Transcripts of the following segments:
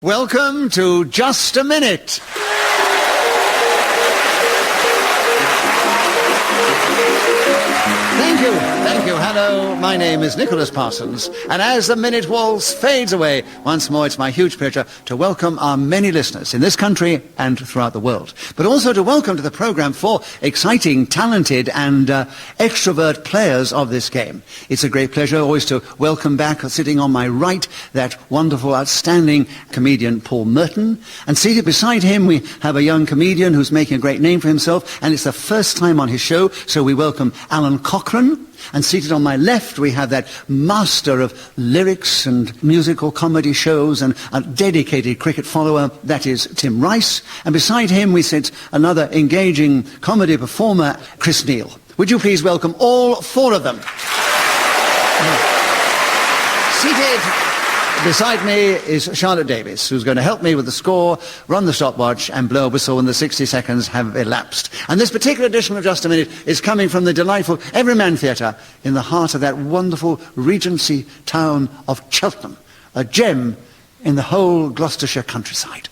Welcome to Just a Minute. Thank you. Hello, my name is Nicholas Parsons, and as the minute waltz fades away, once more it's my huge pleasure to welcome our many listeners in this country and throughout the world, but also to welcome to the programme four exciting, talented and extrovert players of this game. It's a great pleasure always to welcome back, sitting on my right, that wonderful, outstanding comedian Paul Merton, and seated beside him we have a young comedian who's making a great name for himself, and it's the first time on his show, so we welcome Alun Cochrane. And seated on my left, we have that master of lyrics and musical comedy shows and a dedicated cricket follower, that is Tim Rice. And beside him, we sit another engaging comedy performer, Chris Neill. Would you please welcome all four of them? Seated beside me is Charlotte Davis, who's going to help me with the score, run the stopwatch and blow a whistle when the 60 seconds have elapsed. And this particular edition of Just a Minute is coming from the delightful Everyman Theatre in the heart of that wonderful Regency town of Cheltenham, a gem in the whole Gloucestershire countryside.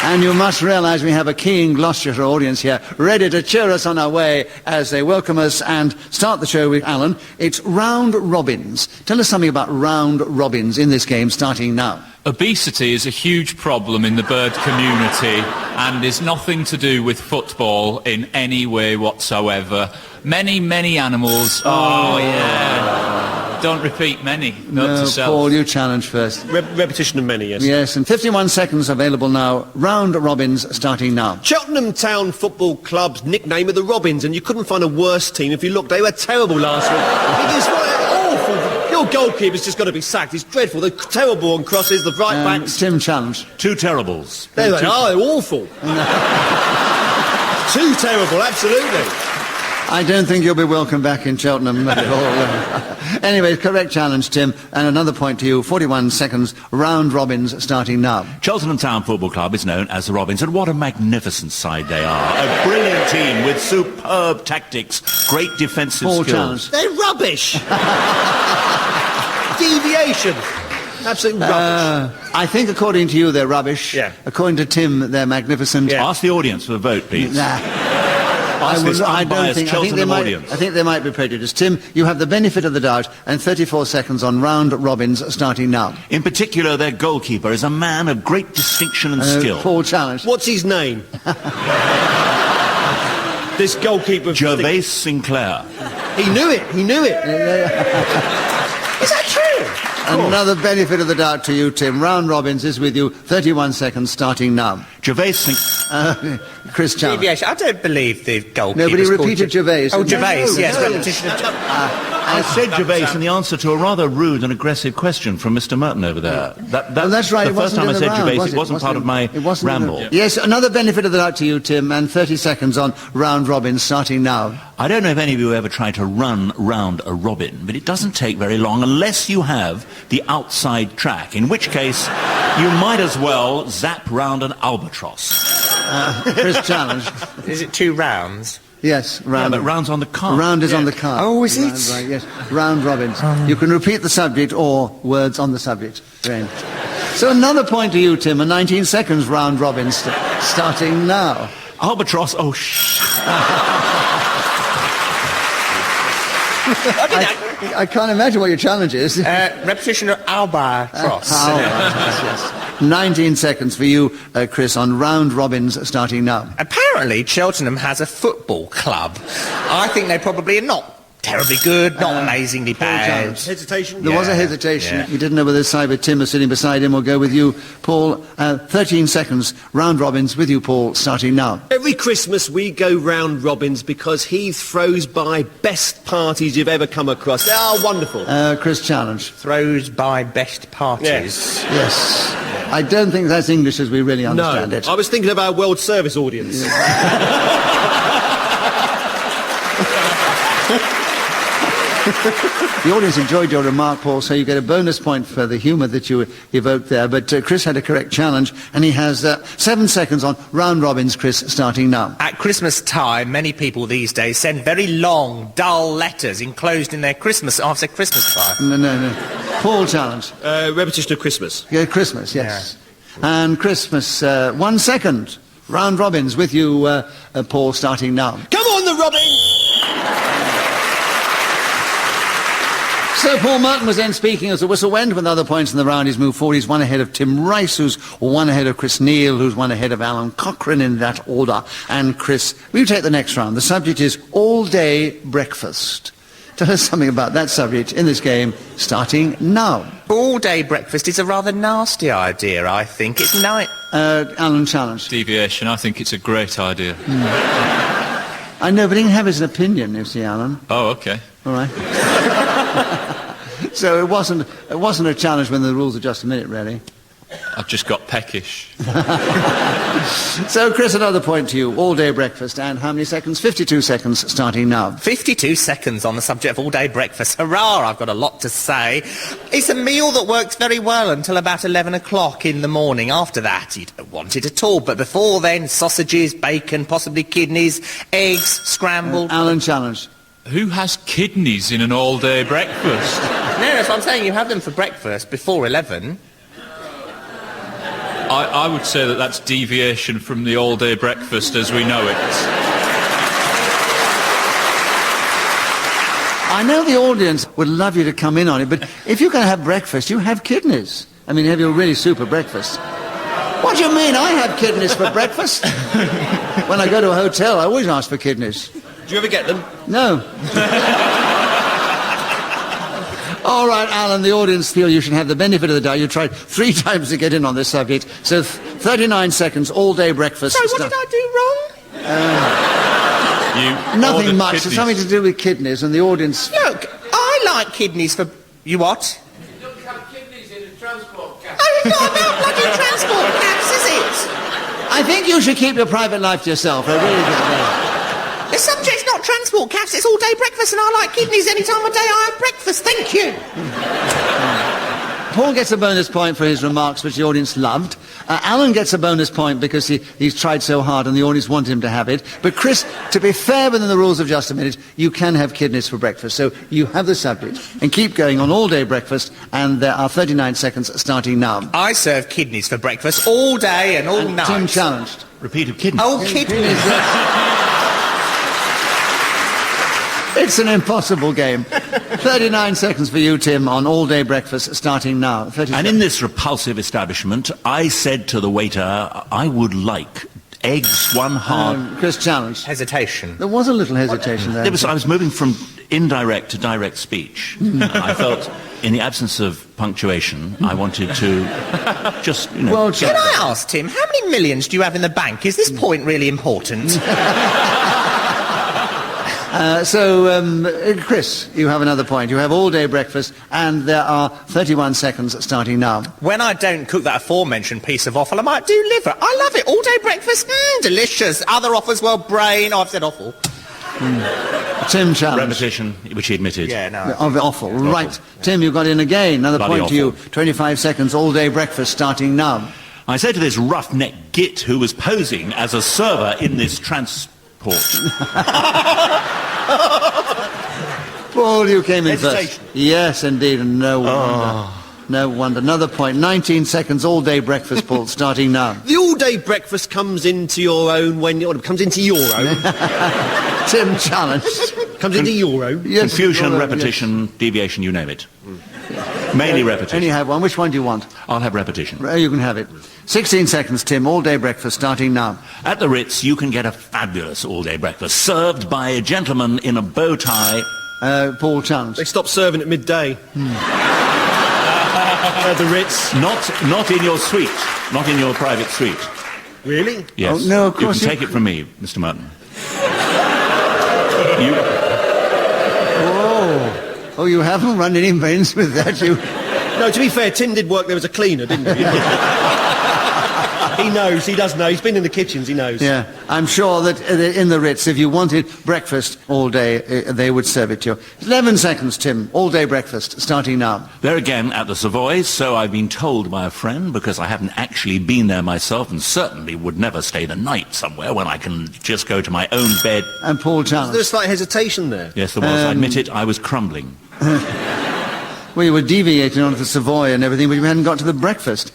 And you must realise we have a keen Gloucestershire audience here, ready to cheer us on our way as they welcome us and start the show with Alan. It's round robins. Tell us something about round robins in this game, starting now. Obesity is a huge problem in the bird community and is nothing to do with football in any way whatsoever. Many animals... Oh, yeah. Don't repeat many. Note to self. Paul, you challenge first. Repetition of many, yes. Yes, and 51 seconds available now. Round robins starting now. Cheltenham Town Football Club's nickname are the Robins, and you couldn't find a worse team if you looked. They were terrible last week. It is awful. Your goalkeeper's just got to be sacked. He's dreadful. They're terrible on crosses, the right backs. Tim challenge. Two terribles. They're awful. Too terrible, absolutely. I don't think you'll be welcome back in Cheltenham at all. Anyway, correct challenge, Tim. And another point to you, 41 seconds, round robins starting now. Cheltenham Town Football Club is known as the Robins, and what a magnificent side they are. A brilliant team with superb tactics, great defensive skills. Challenge. They're rubbish. Deviation. Absolute rubbish. I think according to you they're rubbish. Yeah. According to Tim, they're magnificent. Yeah. Ask the audience for a vote, please. I think they might be prejudiced. Tim, you have the benefit of the doubt, and 34 seconds on round robins starting now. In particular, their goalkeeper is a man of great distinction and skill. Paul challenge. What's his name? This goalkeeper... Gervais Sinclair. He knew it. Is that true? Another benefit of the doubt to you, Tim. Round robins is with you. 31 seconds starting now. Gervais Sinclair. Chris challenge. Deviation. I don't believe the goalkeeper. Nobody repeated Gervais. Oh, Gervais, yes. Repetition of... I said Gervais in the answer to a rather rude and aggressive question from Mr. Merton over there. That's right. The first time I said Gervais, it wasn't part of my ramble. Yes, another benefit of the doubt to you, Tim, and 30 seconds on round robin starting now. I don't know if any of you ever tried to run round a robin, but it doesn't take very long unless you have the outside track, in which case you might as well zap round an albatross. Chris challenge. Is it 2 rounds? Yes, round. Yeah, but round's on the card. Round is on the card. Oh, is it? Right, yes. Round robins. You can repeat the subject or words on the subject. Right. So another point to you, Tim, and 19 seconds round robins starting now. Albatross, I can't imagine what your challenge is. Repetition of albatross. Yes. 19 seconds for you, Chris, on round robins starting now. Apparently, Cheltenham has a football club. I think they probably are not terribly good, not amazingly bad. Hesitation? There was a hesitation. Yeah. You didn't know whether Cyber Tim was sitting beside him or go with you, Paul. 13 seconds, round robins with you, Paul, starting now. Every Christmas we go round robins because he throws by best parties you've ever come across. They are wonderful. Chris challenge. Throws by best parties. Yes. I don't think that's English as we really understand it. I was thinking of our World Service audience. The audience enjoyed your remark, Paul, so you get a bonus point for the humour that you evoked there. But Chris had a correct challenge, and he has 7 seconds on round robins, Chris, starting now. At Christmas time, many people these days send very long, dull letters enclosed in their Christmas after Christmas card. No. Paul challenge. Repetition of Christmas. Yeah, Christmas, yes. And Christmas, 1 second. Round robins with you, Paul, starting now. Come on, the Robin! So Paul Merton was then speaking as the whistle went. With other points in the round, he's moved forward. He's one ahead of Tim Rice, who's one ahead of Chris Neill, who's one ahead of Alun Cochrane in that order. And Chris, we take the next round. The subject is all-day breakfast. Tell us something about that subject in this game, starting now. All-day breakfast is a rather nasty idea, I think. It's night... Alan challenged. Deviation, I think it's a great idea. I know, but he can have his opinion, you see, Alan. Oh, OK. All right. So it wasn't a challenge when the rules are just a minute, really. I've just got peckish. So, Chris, another point to you. All-day breakfast. And how many seconds? 52 seconds, starting now. 52 seconds on the subject of all-day breakfast. Hurrah, I've got a lot to say. It's a meal that works very well until about 11 o'clock in the morning. After that, you don't want it at all. But before then, sausages, bacon, possibly kidneys, eggs, scrambled... Alan challenged. Who has kidneys in an all-day breakfast? No, that's what I'm saying. You have them for breakfast before 11. I would say that that's deviation from the all-day breakfast as we know it. I know the audience would love you to come in on it, but if you're going to have breakfast, you have kidneys. I mean, have your really super breakfast. What do you mean? I have kidneys for breakfast. When I go to a hotel, I always ask for kidneys. Do you ever get them? No. All right, Alan, the audience feel you should have the benefit of the doubt. You tried 3 times to get in on this subject. So 39 seconds, all-day breakfast. Sorry, what did I do wrong? Nothing much. Kidneys. It's something to do with kidneys, and the audience... Look, I like kidneys for... You what? You don't have kidneys in a transport cab. Oh, it's not about bloody transport cabs, is it? I think you should keep your private life to yourself. I really do. The subject's not transport cabs, it's all-day breakfast, and I like kidneys any time of day I have breakfast. Thank you. Paul gets a bonus point for his remarks, which the audience loved. Alan gets a bonus point because he's tried so hard and the audience wanted him to have it. But Chris, to be fair within the rules of just a minute, you can have kidneys for breakfast. So you have the subject. And keep going on all-day breakfast, and there are 39 seconds starting now. I serve kidneys for breakfast all day and all night. Tim challenged. Repeat of kidneys. Oh, kidneys. It's an impossible game. 39 seconds for you, Tim, on all-day breakfast, starting now. And in this repulsive establishment, I said to the waiter, I would like eggs, one hard... Chris challenged. Hesitation. There was a little hesitation there. I was moving from indirect to direct speech. And I felt, in the absence of punctuation, I wanted to just, Well, Can I ask, Tim, how many millions do you have in the bank? Is this point really important? Chris, you have another point. You have all-day breakfast, and there are 31 seconds starting now. When I don't cook that aforementioned piece of offal, I might do liver. I love it. All-day breakfast, delicious. Other offers, well, brain. Oh, I've said offal. Tim challenged. repetition, which he admitted. Yeah, no. Of awful. Right. Tim, you got in again. Another Bloody point to you. 25 seconds, all-day breakfast starting now. I said to this roughneck git who was posing as a server in this transport. Paul, you came in first. Hesitation. Yes, indeed, and no wonder. No wonder. Another point. 19 seconds, all-day breakfast, Paul, starting now. The all-day breakfast comes into your own when... comes into your own. Tim challenged. Comes into your own. Yes, Confusion, your own, repetition, deviation, you name it. Mainly repetition. And you have one. Which one do you want? I'll have repetition. You can have it. 16 seconds, Tim. All-day breakfast starting now. At the Ritz, you can get a fabulous all-day breakfast served by a gentleman in a bow tie. Paul challenged. They stop serving at midday. At the Ritz. Not in your suite. Not in your private suite. Really? Yes. Oh, no, of course you can take it from me, Mr. Merton. Oh, you haven't run any veins with that, you... No, to be fair, Tim did work there as a cleaner, didn't he? He knows, he does know. He's been in the kitchens, he knows. Yeah, I'm sure that in the Ritz, if you wanted breakfast all day, they would serve it to you. 11 seconds, Tim. All-day breakfast, starting now. There again at the Savoy, so I've been told by a friend, because I haven't actually been there myself and certainly would never stay the night somewhere when I can just go to my own bed. And Paul challenged. There's slight hesitation there. Yes, there was. I admit it, I was crumbling. Well, you were deviating onto the Savoy and everything, but you hadn't got to the breakfast.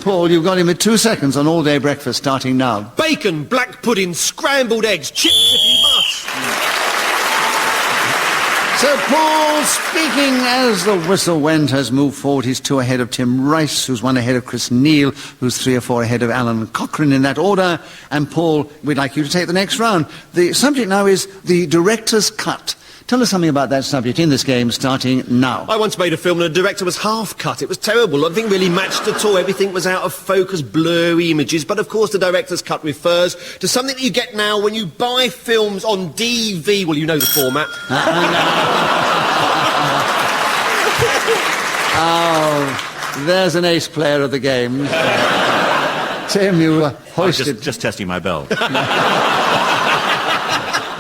Paul, you've got him with 2 seconds on all-day breakfast starting now. Bacon, black pudding, scrambled eggs, chips if you must. So Paul, speaking as the whistle went, has moved forward. He's 2 ahead of Tim Rice, who's 1 ahead of Chris Neill, who's 3 or 4 ahead of Alun Cochrane in that order. And Paul, we'd like you to take the next round. The subject now is the director's cut. Tell us something about that subject in this game, starting now. I once made a film and the director was half cut. It was terrible. Nothing really matched at all. Everything was out of focus, blurry images. But of course the director's cut refers to something that you get now when you buy films on DV. Well, you know the format. Oh, there's an ace player of the game. Tim, you hoisted... Just testing my belt.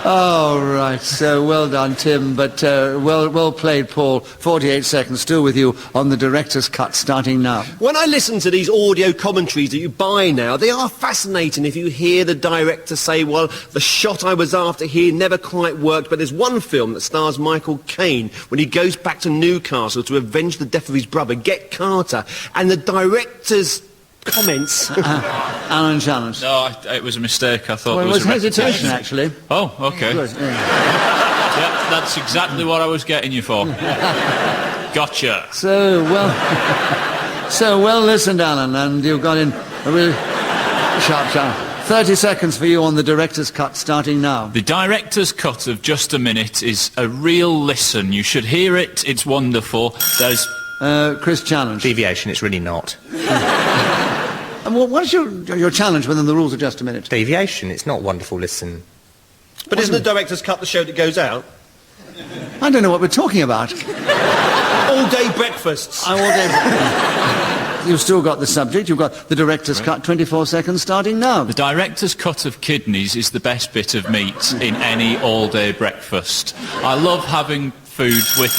Oh, right. So well done, Tim, but well played, Paul. 48 seconds still with you on the director's cut starting now. When I listen to these audio commentaries that you buy now, they are fascinating if you hear the director say, well, the shot I was after here never quite worked, but there's one film that stars Michael Caine when he goes back to Newcastle to avenge the death of his brother, Get Carter, and the director's comments. Alan challenged. No, it was a mistake. I thought Well, it it was a hesitation, actually. Oh, okay. Good, yeah. Yeah, that's exactly what I was getting you for. Gotcha. So well listened, Alan, and you've got in a really sharp challenge. 30 seconds for you on the director's cut starting now. The director's cut of Just a Minute is a real listen. You should hear it. It's wonderful. There's... Chris challenge. Deviation, it's really not. And what's your challenge within the rules of Just a Minute? Deviation, it's not wonderful, listen. But isn't the director's cut the show that goes out? I don't know what we're talking about. All-day breakfasts. You've still got the subject. You've got the director's cut, 24 seconds starting now. The director's cut of kidneys is the best bit of meat in any all-day breakfast. I love having food with...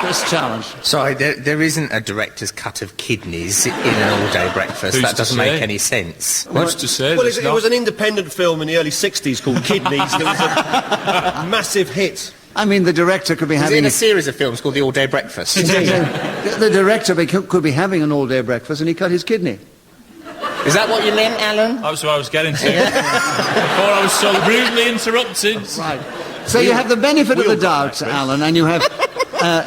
Chris challenge. Sorry, there isn't a director's cut of kidneys in an all-day breakfast. Who's That to doesn't say? make any sense. What's to say? Well, there's it not? was an independent film in the early 60s called Kidneys that was a massive hit. I mean, the director could be Is it having... in a series of films called The All-Day Breakfast? The director could be having an all-day breakfast and he cut his kidney. Is that what you meant, Alan? That was what I was getting to. Before I was so rudely interrupted. Right. So you have the benefit of the doubt, Alan, and you have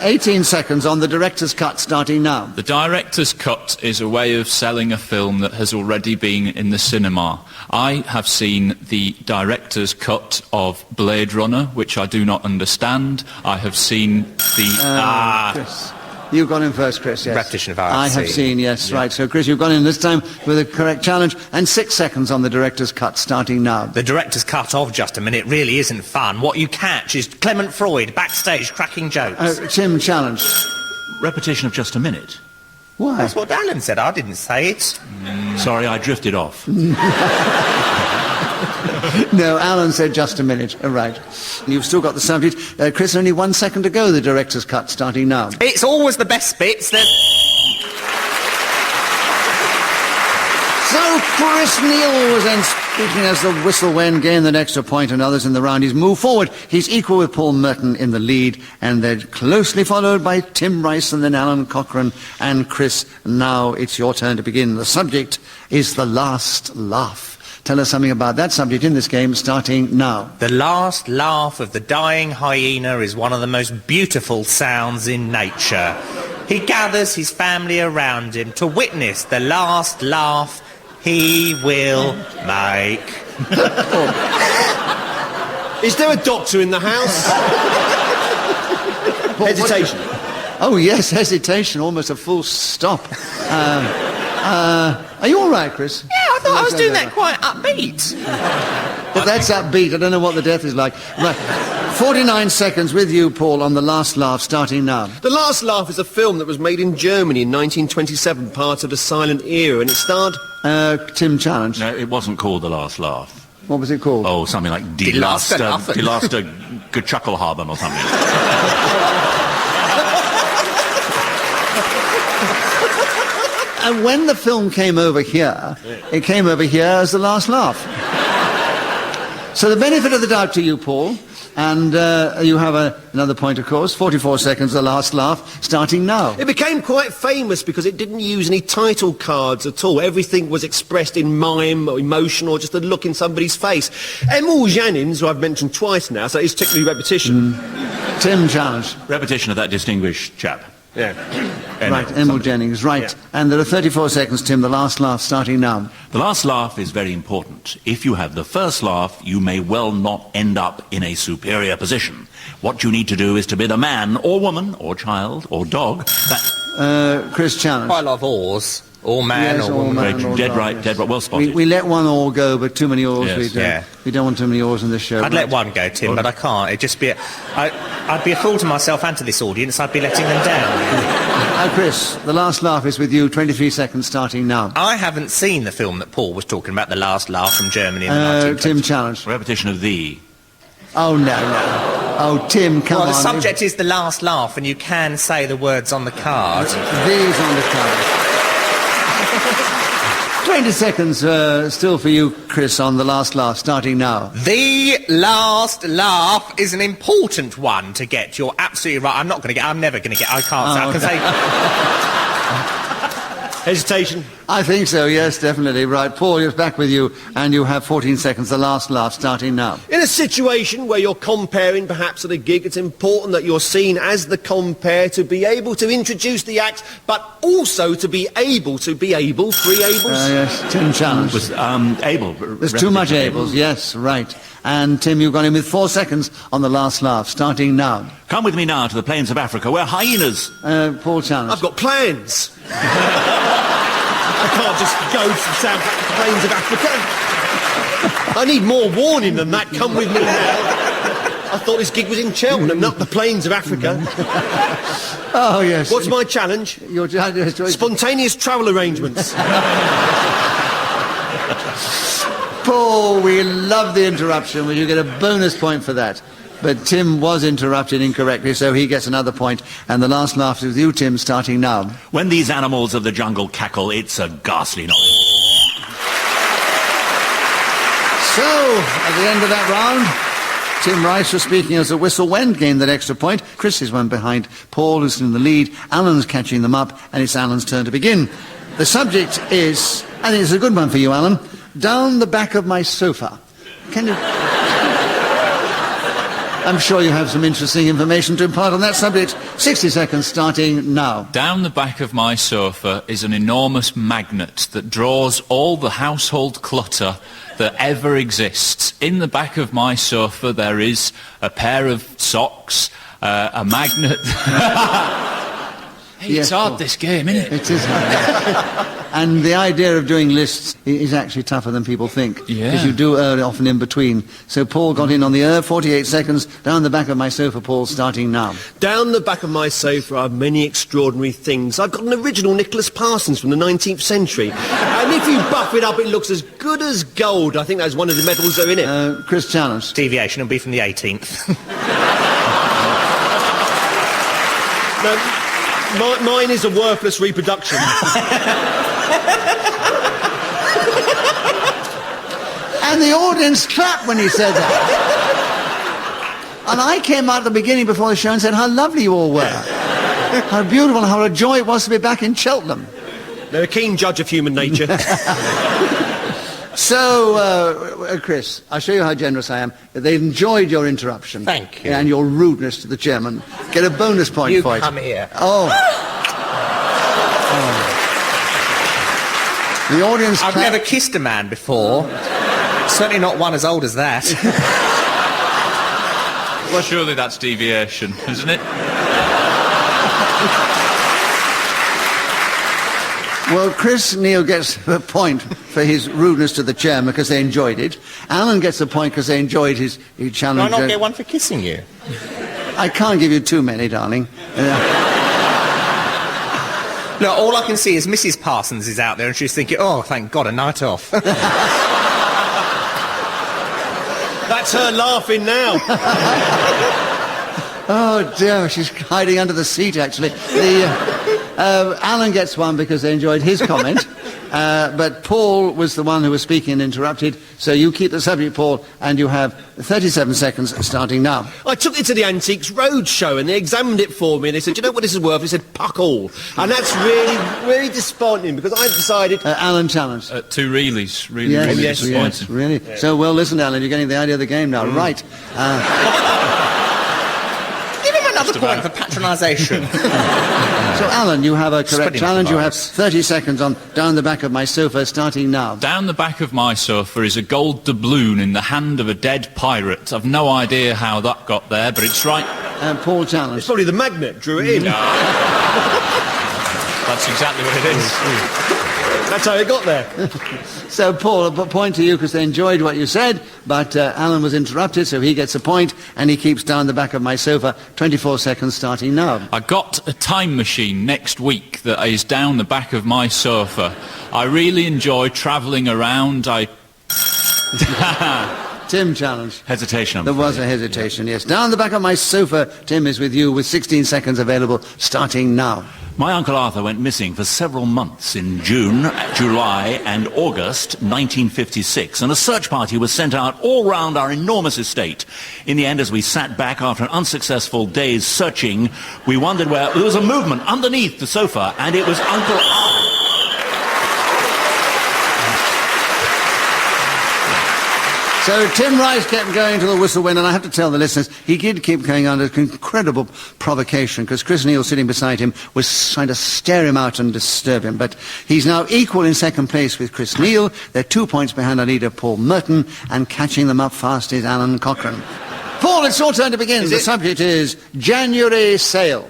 18 seconds on the director's cut starting now. The director's cut is a way of selling a film that has already been in the cinema. I have seen the director's cut of Blade Runner, which I do not understand. I have seen the... Chris. You've gone in first, Chris, yes. Repetition of our I have seen, yes, right. So, Chris, you've gone in this time with a correct challenge, and 6 seconds on the director's cut starting now. The director's cut of Just a Minute really isn't fun. What you catch is Clement Freud backstage cracking jokes. Tim challenged. Repetition of Just a Minute. Why? That's what Alan said. I didn't say it. Sorry, I drifted off. No, Alan said just a minute. Right. You've still got the subject. Chris, only 1 second to go, the director's cut starting now. It's always the best bits. So Chris Neill was then speaking as the whistle went, gained the extra point and others in the round. He's moved forward. He's equal with Paul Merton in the lead, and they're closely followed by Tim Rice and then Alun Cochrane and Chris. Now it's your turn to begin. The subject is the last laugh. Tell us something about that subject in this game, starting now. The last laugh of the dying hyena is one of the most beautiful sounds in nature. He gathers his family around him to witness the last laugh he will make. Is there a doctor in the house? Hesitation. Oh, yes, hesitation, almost a full stop. Are you all right, Chris? Yeah, I thought I was doing that quite upbeat. But that's upbeat. I don't know what the death is like. Right. 49 seconds with you, Paul, on the last laugh, starting now. The Last Laugh is a film that was made in Germany in 1927, part of the silent era, and it starred... Tim challenge. No, it wasn't called The Last Laugh. What was it called? Oh, something like Die Laatste Laatste Gechuckelhaben or something. And when the film came over here, it came over here as the last laugh. So the benefit of the doubt to you, Paul, And you have another point, of course. 44 seconds, the last laugh, starting now. It became quite famous because it didn't use any title cards at all. Everything was expressed in mime or emotion or just a look in somebody's face. Emil Jannings, who I've mentioned twice now, so it's technically repetition. Tim, challenge. Repetition of that distinguished chap. Yeah. Right, Emil Jennings, right. Yeah. And there are 34 seconds, Tim, the last laugh, starting now. The last laugh is very important. If you have the first laugh, you may well not end up in a superior position. What you need to do is to bid a man or woman or child or dog that... Chris, challenge. Quite a lot of oars. Or man Yes, or or woman. man. or dead dog, right, yes. dead right. Well spotted. We let one all go, but too many oars. Yes. We don't want too many oars in this show. I'd let one go, Tim, but I can't. It'd just be... I'd be a fool to myself and to this audience. I'd be letting them down. Chris, the last laugh is with you. 23 seconds, starting now. I haven't seen the film that Paul was talking about, The Last Laugh from Germany in the 1920s. Tim, challenge. Repetition of the... Oh, no. Oh, Tim, come Well, on. the subject is The Last Laugh, and you can say the words on the card. These on the card. 20 seconds still for you, Chris, on the last laugh, starting now. The last laugh is an important one to get. You're absolutely right. I'm never going to get... I can't say... I can say... Hesitation. I think so, yes, definitely. Right, Paul, it's back with you, and you have 14 seconds, the last laugh, starting now. In a situation where you're comparing, perhaps at a gig, it's important that you're seen as the compare, to be able to introduce the act, but also to be able, three ables. Yes, Tim, challenge. Was able. There's too much ables, yes, right. And Tim, you've gone in with 4 seconds on the last laugh, starting now. Come with me now to the plains of Africa, where hyenas... Paul, challenge. I've got plans. I can't just go to the South Plains of Africa. I need more warning than that. Come with me now. I thought this gig was in Cheltenham, not the plains of Africa. Oh, yes. What's my challenge? Your challenge? Spontaneous travel arrangements. Paul, we love the interruption. Will you get a bonus point for that? But Tim was interrupted incorrectly, so he gets another point. And the last laugh is with you, Tim, starting now. When these animals of the jungle cackle, it's a ghastly noise. So, at the end of that round, Tim Rice was speaking as a whistle went, gained that extra point. Chris is one behind Paul, who's in the lead. Alan's catching them up, and it's Alan's turn to begin. The subject is, I think it's a good one for you, Alan, down the back of my sofa. Can you... I'm sure you have some interesting information to impart on that subject. 60 seconds starting now. Down the back of my sofa is an enormous magnet that draws all the household clutter that ever exists. In the back of my sofa there is a pair of socks, a magnet... Hey, Yes, it's hard, Paul. this game, isn't it? It is. And the idea of doing lists is actually tougher than people think. Yeah. Because you do err often in between. So Paul got in on the err, 48 seconds, down the back of my sofa, Paul, starting now. Down the back of my sofa are many extraordinary things. I've got an original Nicholas Parsons from the 19th century. And if you buff it up, it looks as good as gold. I think that's one of the medals that are in it. Chris Challenge. Deviation will be from the 18th. No, mine is a worthless reproduction. And the audience clapped when he said that. And I came out at the beginning before the show and said how lovely you all were. How beautiful and how a joy it was to be back in Cheltenham. They're a keen judge of human nature. So, Chris, I'll show you how generous I am. They enjoyed your interruption. Thank you. And your rudeness to the chairman. Get a bonus point You for it. come here. Oh. The audience I've clapped. never kissed a man before. Certainly not one as old as that. Well, surely that's deviation, isn't it? Well, Chris Neill gets a point for his rudeness to the chairman because they enjoyed it. Alan gets a point because they enjoyed his Do challenge. I not get one for kissing you? I can't give you too many, darling. No, all I can see is Mrs. Parsons is out there and she's thinking, oh, thank God, a night off. That's her laughing now. Oh dear, she's hiding under the seat actually. Alan gets one because they enjoyed his comment, but Paul was the one who was speaking and interrupted, so you keep the subject, Paul, and you have 37 seconds starting now. I took it to the Antiques Roadshow and they examined it for me and they said, "Do you know what this is worth?" He said, "Puck all." And that's really disappointing because I decided... Alan challenged. 2 reallys, really Yes, disappointing. really. Yeah. So, well, listen, Alan, you're getting the idea of the game now. Right. Give him another point for patronisation. So, Alan, you have a correct Spreading challenge. You have flies. 30 seconds on Down the Back of My Sofa, starting now. Down the back of my sofa is a gold doubloon in the hand of a dead pirate. I've no idea how that got there, but it's right. Paul challenged. It's probably the magnet drew it in. That's exactly what it is. That's how it got there. So, Paul, a point to you because they enjoyed what you said, but Alan was interrupted, so he gets a point, and he keeps Down the Back of My Sofa. 24 seconds starting now. I got a time machine next week that is down the back of my sofa. I really enjoy travelling around. Tim challenged. Hesitation. There was a hesitation, yes. Down the Back of My Sofa, Tim is with you with 16 seconds available, starting now. My Uncle Arthur went missing for several months in June, July and August 1956, and a search party was sent out all round our enormous estate. In the end, as we sat back after an unsuccessful day's searching, we wondered where there was a movement underneath the sofa, and it was Uncle Arthur. So Tim Rice kept going till the whistle went, and I have to tell the listeners, he did keep going under incredible provocation, because Chris Neill, sitting beside him, was trying to stare him out and disturb him. But he's now equal in second place with Chris Neill. They're 2 points behind our leader, Paul Merton, and catching them up fast is Alun Cochrane. Paul, it's your turn to begin. The subject is January sale.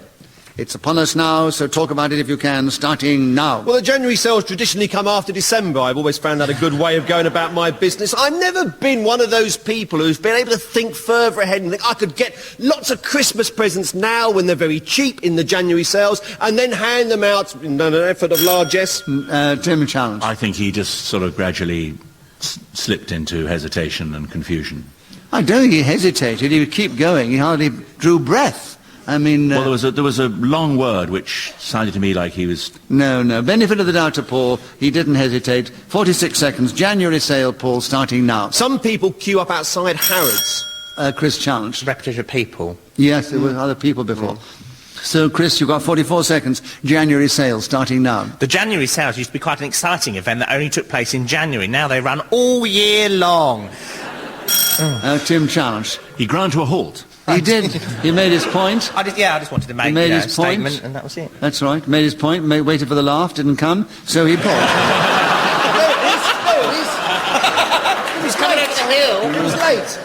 It's upon us now, so talk about it if you can, starting now. Well, the January sales traditionally come after December. I've always found that a good way of going about my business. I've never been one of those people who's been able to think further ahead and think I could get lots of Christmas presents now when they're very cheap in the January sales and then hand them out in an effort of largesse. Tim challenge. I think he just sort of gradually slipped into hesitation and confusion. I don't think he hesitated. He would keep going. He hardly drew breath. I mean... Well, there was a long word which sounded to me like he was... No. Benefit of the doubt to Paul. He didn't hesitate. 46 seconds. January sale, Paul, starting now. Some people queue up outside Harrods. Chris challenged. Repetition of people. Yes, there were other people before. So, Chris, you've got 44 seconds. January sale, starting now. The January sales used to be quite an exciting event that only took place in January. Now they run all year long. Tim challenged. He ground to a halt. He did. He made his point. I just wanted to make his a statement, and that was it. That's right. Made his point. Waited for the laugh. Didn't come. So he paused. There it is. He was coming over the hill. It was late.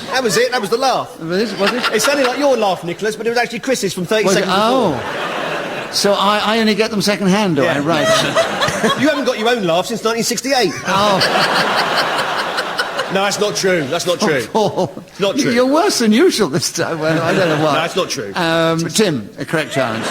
That was it. That was the laugh. Was it? It sounded like your laugh, Nicholas, but it was actually Chris's from 30 seconds before. Oh. So I only get them second hand, do I? Right. You haven't got your own laugh since 1968. Oh. No, that's not true. That's not true. Paul, It's not true. You're worse than usual this time. Well, I don't know why. No, that's not true. Tim, a correct challenge.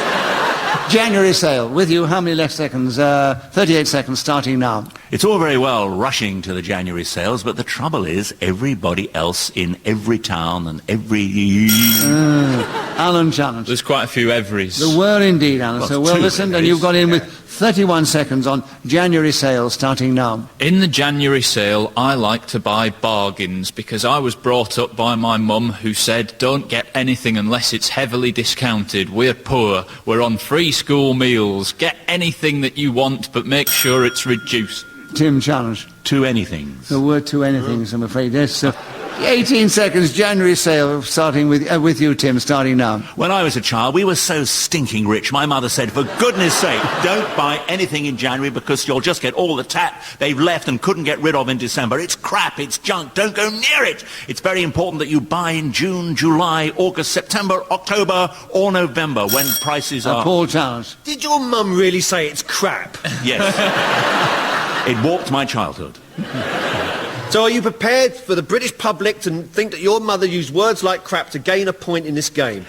January sale. With you, how many left seconds? 38 seconds, starting now. It's all very well rushing to the January sales, but the trouble is everybody else in every town and every... Alan challenge. There's quite a few everys. There were indeed, Alan. Well, So well two listened, and everys. you've got in with 31 seconds on January sale, starting now. In the January sale, I like to buy bargains because I was brought up by my mum who said, don't get anything unless it's heavily discounted. We're poor. We're on free school meals. Get anything that you want, but make sure it's reduced. Tim challenge. Two anythings. There were two anythings, I'm afraid. Yes. So 18 seconds, January sale, starting with you, Tim, starting now. When I was a child, we were so stinking rich. My mother said, for goodness sake, don't buy anything in January because you'll just get all the tat they've left and couldn't get rid of in December. It's crap, it's junk, don't go near it. It's very important that you buy in June, July, August, September, October or November when prices are... Paul challenge. Did your mum really say it's crap? Yes. It warped my childhood. So are you prepared for the British public to think that your mother used words like crap to gain a point in this game?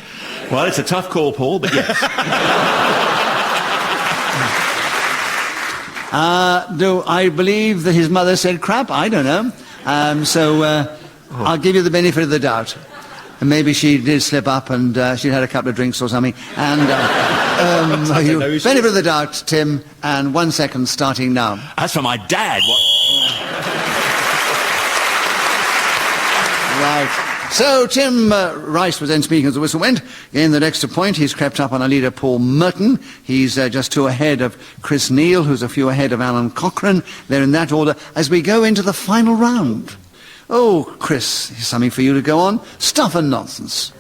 Well, it's a tough call, Paul, but yes. Do I believe that his mother said crap? I don't know. I'll give you the benefit of the doubt. And maybe she did slip up and she'd had a couple of drinks or something. And you benefit of the doubt, Tim, and 1 second starting now. As for my dad, Right. So Tim Rice was then speaking as the whistle went. In the next point, he's crept up on our leader, Paul Merton. He's just 2 ahead of Chris Neill, who's a few ahead of Alun Cochrane. They're in that order as we go into the final round. Oh, Chris, here's something for you to go on. Stuff and nonsense.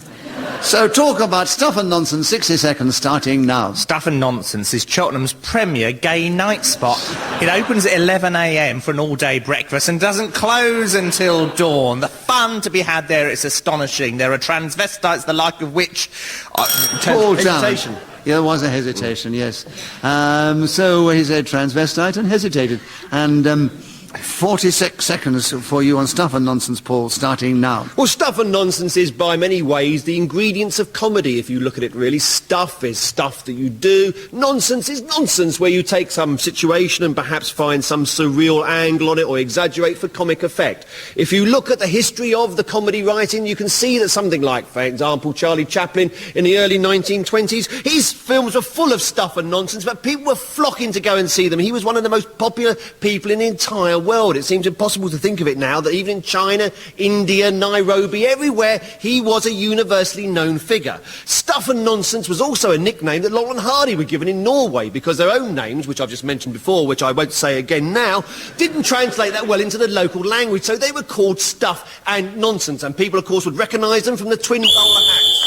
So talk about stuff and nonsense, 60 seconds starting now. Stuff and Nonsense is Cheltenham's premier gay night spot. It opens at 11 a.m. for an all-day breakfast and doesn't close until dawn. The fun to be had there is astonishing. There are transvestites the like of which... Hesitation. Yeah, there was a hesitation, yes. So he said transvestite and hesitated. And 46 seconds for you on Stuff and Nonsense, Paul, starting now. Well, Stuff and Nonsense is by many ways the ingredients of comedy, if you look at it really. Stuff is stuff that you do. Nonsense is nonsense, where you take some situation and perhaps find some surreal angle on it or exaggerate for comic effect. If you look at the history of the comedy writing, you can see that something like, for example, Charlie Chaplin in the early 1920s, his films were full of stuff and nonsense, but people were flocking to go and see them. He was one of the most popular people in the entire world. It seems impossible to think of it now that even in China, India, Nairobi, everywhere, he was a universally known figure. Stuff and Nonsense was also a nickname that Laurel and Hardy were given in Norway because their own names, which I've just mentioned before, which I won't say again now, didn't translate that well into the local language, so they were called Stuff and Nonsense, and people, of course, would recognise them from the twin bowler hats.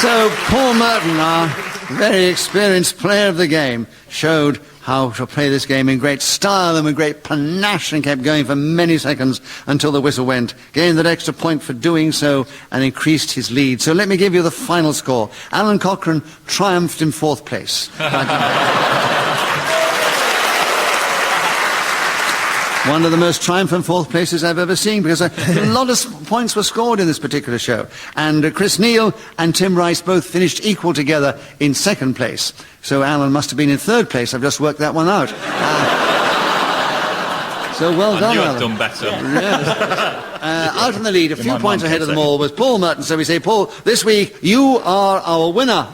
So Paul Merton, our very experienced player of the game, showed how to play this game in great style and with great panache and kept going for many seconds until the whistle went. Gained that extra point for doing so and increased his lead. So let me give you the final score. Alun Cochrane triumphed in 4th place. One of the most triumphant 4th places I've ever seen, because a lot of points were scored in this particular show. And Chris Neill and Tim Rice both finished equal together in 2nd place. So Alan must have been in 3rd place. I've just worked that one out. So well done, Alan. I've done better. Yes. Out in the lead, a few points ahead of them all, was Paul Merton. So we say, Paul, this week you are our winner.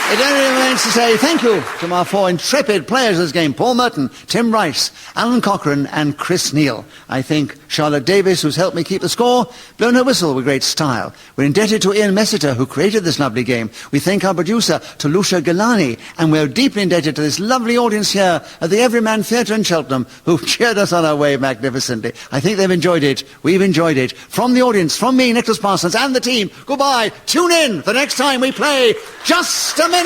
It only remains to say thank you to my 4 intrepid players of this game, Paul Merton, Tim Rice, Alun Cochrane and Chris Neill. I think Charlotte Davis, who's helped me keep the score, blown her whistle with great style. We're indebted to Ian Messiter, who created this lovely game. We thank our producer, Talusha Galani, and we're deeply indebted to this lovely audience here at the Everyman Theatre in Cheltenham, who've cheered us on our way magnificently. I think they've enjoyed it. We've enjoyed it. From the audience, from me, Nicholas Parsons, and the team, goodbye. Tune in the next time we play Just a Minute.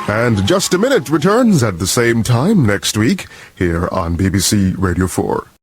And Just a Minute returns at the same time next week here on BBC Radio 4.